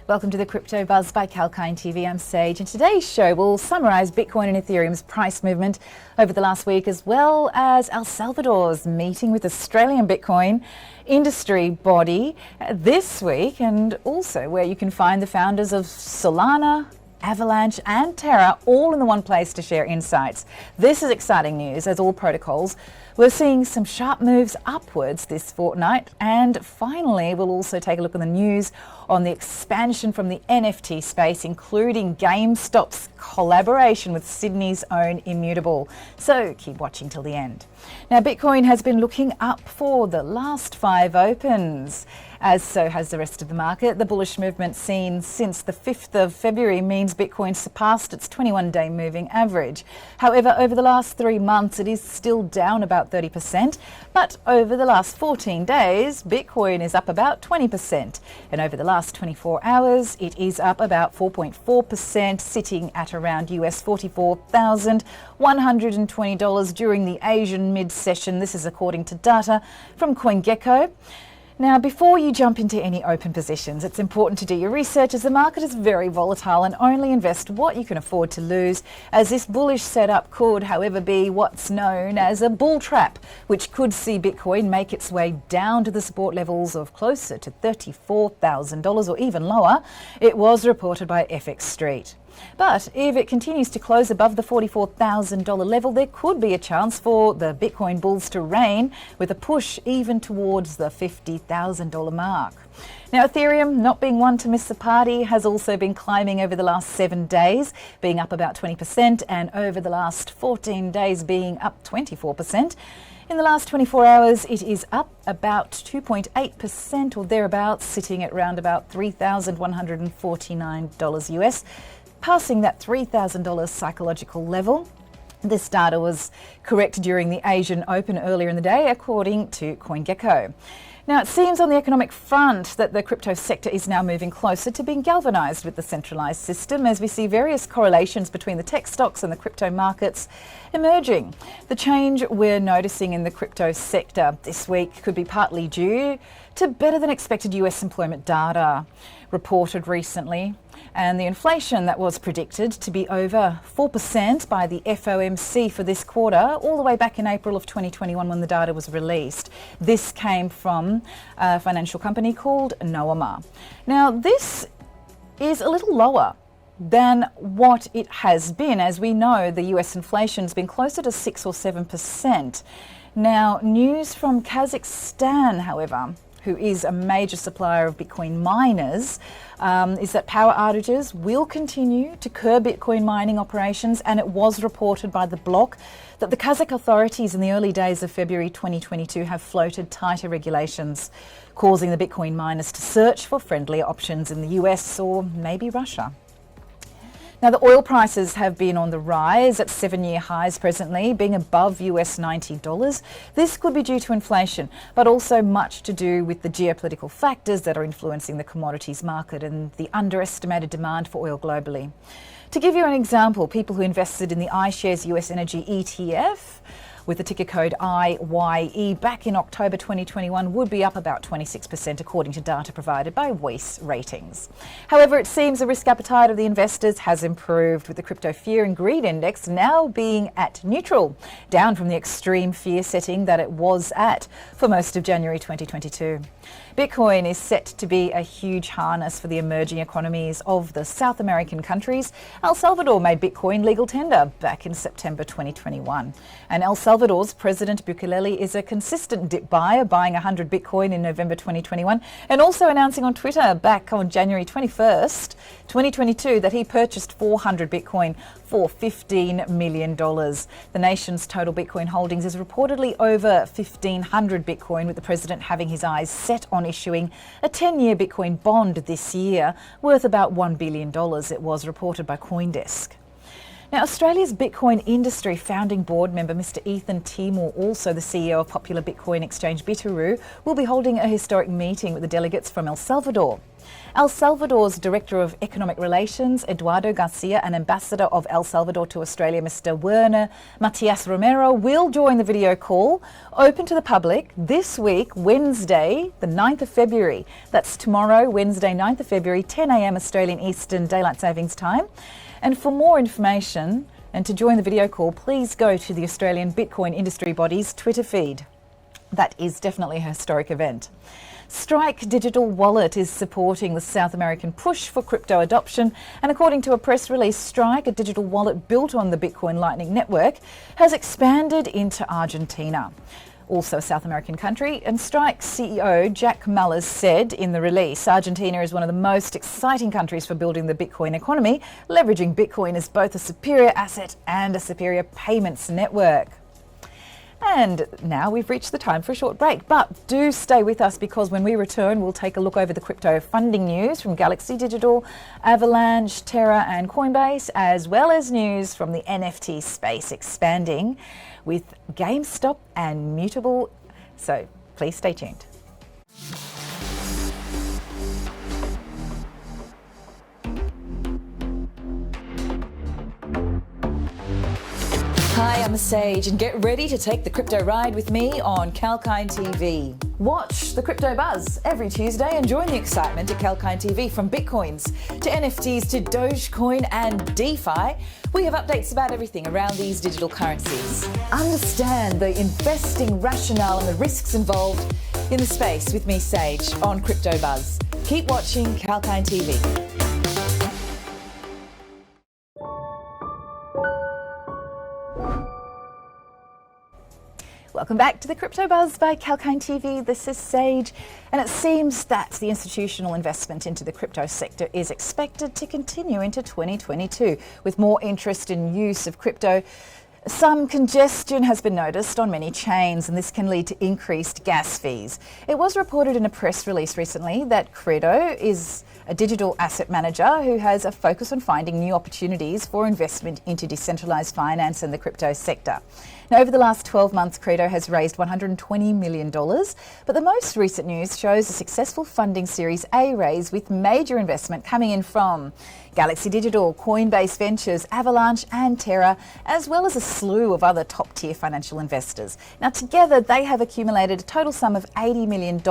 Welcome to the Crypto Buzz by Kalkine TV. I'm Sage, and today's show will summarise Bitcoin and Ethereum's price movement over the last week, as well as El Salvador's meeting with Australian Bitcoin industry body this week, and also where you can find the founders of Solana, Avalanche and TERRA all in the one place to share insights. This is exciting news, as all protocols we're seeing some sharp moves upwards this fortnight. And finally, we'll also take a look at the news on the expansion from the NFT space, including GameStop's collaboration with Sydney's own Immutable. So keep watching till the end. Now, Bitcoin has been looking up for the last 5 opens, as so has the rest of the market. The bullish movement seen since the 5th of February means Bitcoin surpassed its 21-day moving average. However, over the last 3 months, it is still down about 30%, but over the last 14 days, Bitcoin is up about 20%. And over the last 24 hours, it is up about 4.4%, sitting at around US $44,120 during the Asian mid-session. This is according to data from CoinGecko. Now, before you jump into any open positions, it's important to do your research, as the market is very volatile, and only invest what you can afford to lose, as this bullish setup could, however, be what's known as a bull trap, which could see Bitcoin make its way down to the support levels of closer to $34,000 or even lower. It was reported by FX Street. But if it continues to close above the $44,000 level, there could be a chance for the Bitcoin bulls to reign, with a push even towards the $50,000 mark. Now, Ethereum, not being one to miss the party, has also been climbing over the last 7 days, being up about 20%, and over the last 14 days being up 24%. In the last 24 hours, it is up about 2.8% or thereabouts, sitting at around about $3,149 US. Passing that $3,000 psychological level. This data was correct during the Asian Open earlier in the day, according to CoinGecko. Now, it seems on the economic front that the crypto sector is now moving closer to being galvanised with the centralised system, as we see various correlations between the tech stocks and the crypto markets emerging. The change we're noticing in the crypto sector this week could be partly due to better than expected US employment data reported recently, and the inflation that was predicted to be over 4% by the FOMC for this quarter, all the way back in April of 2021 when the data was released. This came from a financial company called Noama. Now, this is a little lower than what it has been. As we know, the US inflation's been closer to 6 or 7%. Now, news from Kazakhstan, however, who is a major supplier of Bitcoin miners, is that power outages will continue to curb Bitcoin mining operations, and it was reported by the bloc that the Kazakh authorities in the early days of February 2022 have floated tighter regulations, causing the Bitcoin miners to search for friendlier options in the US or maybe Russia. Now, the oil prices have been on the rise at 7-year highs presently, being above US $90. This could be due to inflation, but also much to do with the geopolitical factors that are influencing the commodities market and the underestimated demand for oil globally. To give you an example, people who invested in the iShares US Energy ETF with the ticker code IYE back in October 2021 would be up about 26%, according to data provided by Weiss Ratings. However, it seems the risk appetite of the investors has improved, with the crypto fear and greed index now being at neutral, down from the extreme fear setting that it was at for most of January 2022. Bitcoin is set to be a huge harness for the emerging economies of the South American countries. El Salvador made Bitcoin legal tender back in September 2021. And El Salvador's President Bukele is a consistent dip buyer, buying 100 Bitcoin in November 2021, and also announcing on Twitter back on January 21st, 2022, that he purchased 400 Bitcoin for $15 million. The nation's total Bitcoin holdings is reportedly over 1,500 Bitcoin, with the president having his eyes set on issuing a 10-year Bitcoin bond this year worth about $1 billion, it was reported by CoinDesk. Now, Australia's Bitcoin industry founding board member Mr. Ethan Timor, also the CEO of popular Bitcoin exchange Bitaru, will be holding a historic meeting with the delegates from El Salvador. El Salvador's Director of Economic Relations, Eduardo Garcia, and Ambassador of El Salvador to Australia, Mr. Werner Matias Romero, will join the video call, open to the public, this week, Wednesday, the 9th of February. That's tomorrow, Wednesday, 9th of February, 10 a.m. Australian Eastern Daylight Savings Time. And for more information and to join the video call, please go to the Australian Bitcoin industry body's Twitter feed. That is definitely a historic event. Strike Digital Wallet is supporting the South American push for crypto adoption, and according to a press release, Strike, a digital wallet built on the Bitcoin Lightning Network, has expanded into Argentina, also a South American country. And Strike's CEO Jack Mallers said in the release, Argentina is one of the most exciting countries for building the Bitcoin economy, leveraging Bitcoin as both a superior asset and a superior payments network. And now we've reached the time for a short break, but do stay with us, because when we return, we'll take a look over the crypto funding news from Galaxy Digital, Avalanche, TERRA and Coinbase, as well as news from the NFT space expanding with GameStop and Immutable. So please stay tuned. Hi, I'm Sage, and get ready to take the crypto ride with me on Kalkine TV. Watch the Crypto Buzz every Tuesday and join the excitement at Kalkine TV. From Bitcoins to NFTs to Dogecoin and DeFi, we have updates about everything around these digital currencies. Understand the investing rationale and the risks involved in the space with me, Sage, on Crypto Buzz. Keep watching Kalkine TV. Welcome back to the Crypto Buzz by Kalkine TV. This is Sage, and it seems that the institutional investment into the crypto sector is expected to continue into 2022, with more interest in use of crypto. Some congestion has been noticed on many chains, and this can lead to increased gas fees. It was reported in a press release recently that Credo is a digital asset manager who has a focus on finding new opportunities for investment into decentralized finance and the crypto sector. Now, over the last 12 months, Credo has raised $120 million, but the most recent news shows a successful funding Series A raise with major investment coming in from Galaxy Digital, Coinbase Ventures, Avalanche and TERRA, as well as a slew of other top-tier financial investors. Now, together they have accumulated a total sum of $80 million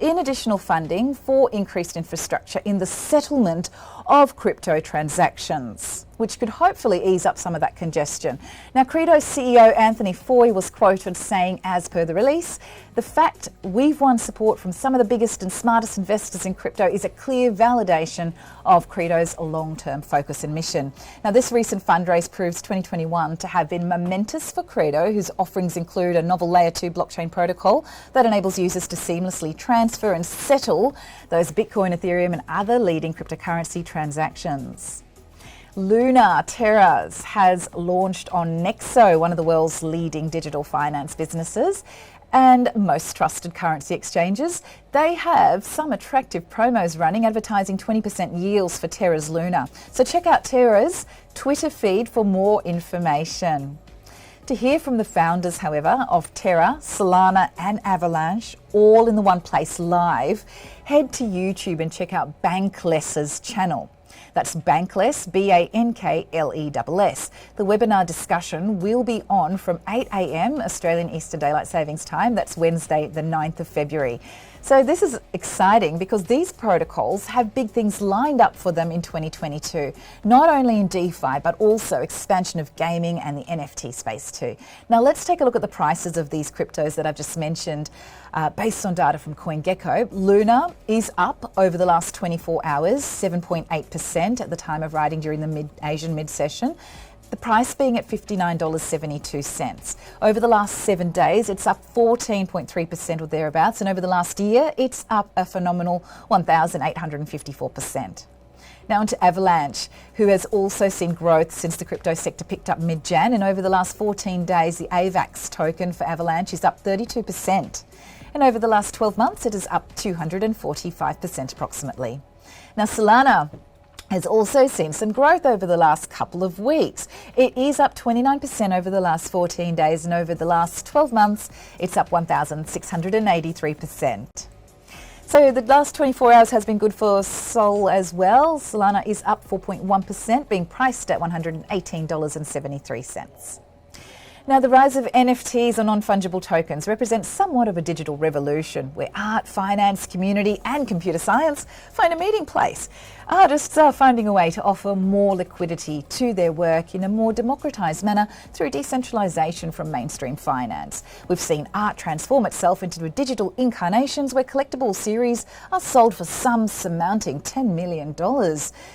in additional funding for increased infrastructure in the settlement of crypto transactions, which could hopefully ease up some of that congestion. Now, Credo's CEO Anthony Foy was quoted saying, as per the release, "The fact we've won support from some of the biggest and smartest investors in crypto is a clear validation of Credo's long-term focus and mission." Now, this recent fundraise proves 2021 to have been momentous for Credo, whose offerings include a novel Layer 2 blockchain protocol that enables users to seamlessly transfer and settle those Bitcoin, Ethereum and other leading cryptocurrency transactions. Luna Terras has launched on Nexo, one of the world's leading digital finance businesses and most trusted currency exchanges. They have some attractive promos running, advertising 20% yields for Terra's Luna. So check out Terra's Twitter feed for more information. To hear from the founders, however, of TERRA, Solana and Avalanche, all in the one place live, head to YouTube and check out Bankless's channel. That's Bankless, Bankless. The webinar discussion will be on from 8 a.m. Australian Eastern Daylight Savings Time. That's Wednesday, the 9th of February. So this is exciting because these protocols have big things lined up for them in 2022, not only in DeFi, but also expansion of gaming and the NFT space too. Now let's take a look at the prices of these cryptos that I've just mentioned based on data from CoinGecko. Luna is up over the last 24 hours, 7.8% at the time of writing during the Asian mid-session. The price being at $59.72. Over the last 7 days, it's up 14.3% or thereabouts, and over the last year, it's up a phenomenal 1,854%. Now onto Avalanche, who has also seen growth since the crypto sector picked up mid-Jan, and over the last 14 days, the AVAX token for Avalanche is up 32%. And over the last 12 months, it is up 245% approximately. Now Solana has also seen some growth over the last couple of weeks. It is up 29% over the last 14 days, and over the last 12 months, it's up 1,683%. So the last 24 hours has been good for Sol as well. Solana is up 4.1%, being priced at $118.73. Now, the rise of NFTs or non-fungible tokens represents somewhat of a digital revolution where art, finance, community and computer science find a meeting place. Artists are finding a way to offer more liquidity to their work in a more democratised manner through decentralisation from mainstream finance. We've seen art transform itself into digital incarnations where collectible series are sold for sums amounting $10 million,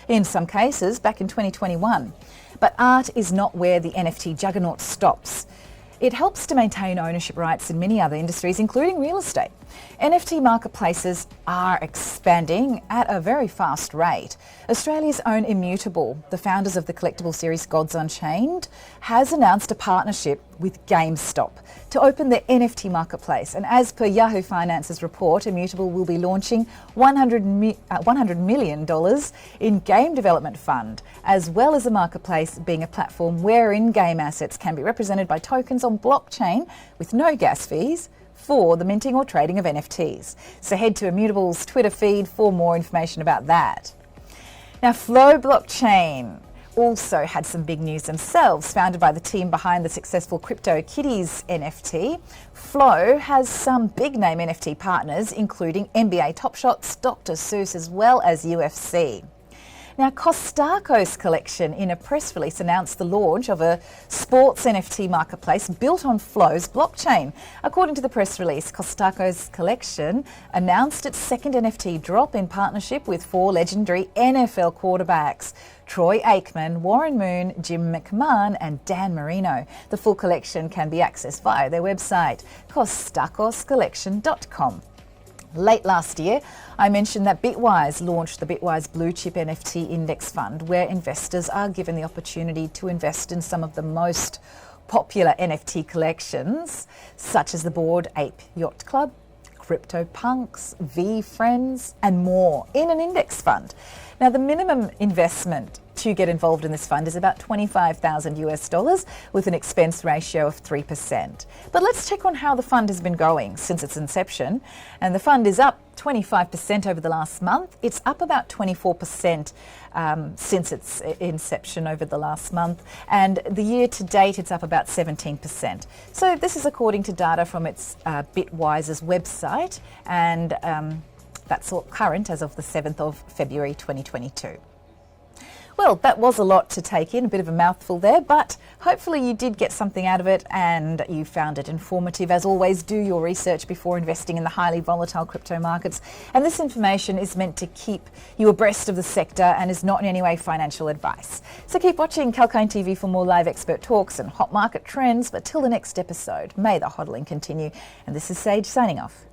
in some cases back in 2021. But art is not where the NFT juggernaut stops. It helps to maintain ownership rights in many other industries, including real estate. NFT marketplaces are expanding at a very fast rate. Australia's own Immutable, the founders of the collectible series Gods Unchained, has announced a partnership with GameStop to open their NFT marketplace. And as per Yahoo Finance's report, Immutable will be launching $100 million in game development fund, as well as a marketplace being a platform wherein game assets can be represented by tokens on blockchain with no gas fees for the minting or trading of NFTs. So head to Immutable's Twitter feed for more information about that. Now, Flow Blockchain also had some big news themselves. Founded by the team behind the successful CryptoKitties NFT, Flow has some big name NFT partners, including NBA Top Shots, Dr. Seuss, as well as UFC. Now, Costaco's collection, in a press release, announced the launch of a sports NFT marketplace built on Flow's blockchain. According to the press release, Costaco's collection announced its second NFT drop in partnership with 4 legendary NFL quarterbacks: Troy Aikman, Warren Moon, Jim McMahon and Dan Marino. The full collection can be accessed via their website, costacoscollection.com. Late last year, I mentioned that Bitwise launched the Bitwise Blue Chip NFT Index Fund, where investors are given the opportunity to invest in some of the most popular NFT collections, such as the Bored Ape Yacht Club, CryptoPunks, VeeFriends, and more, in an index fund. Now, the minimum investment to get involved in this fund is about $25,000 with an expense ratio of 3%. But let's check on how the fund has been going since its inception. And the fund is up 25% over the last month. It's up about 24% since its inception over the last month. And the year to date, it's up about 17%. So this is according to data from its Bitwise's website. And that's all current as of the 7th of February 2022. Well, that was a lot to take in, a bit of a mouthful there, but hopefully you did get something out of it and you found it informative. As always, do your research before investing in the highly volatile crypto markets. And this information is meant to keep you abreast of the sector and is not in any way financial advice. So keep watching Kalkine TV for more live expert talks and hot market trends. But till the next episode, may the hodling continue. And this is Sage signing off.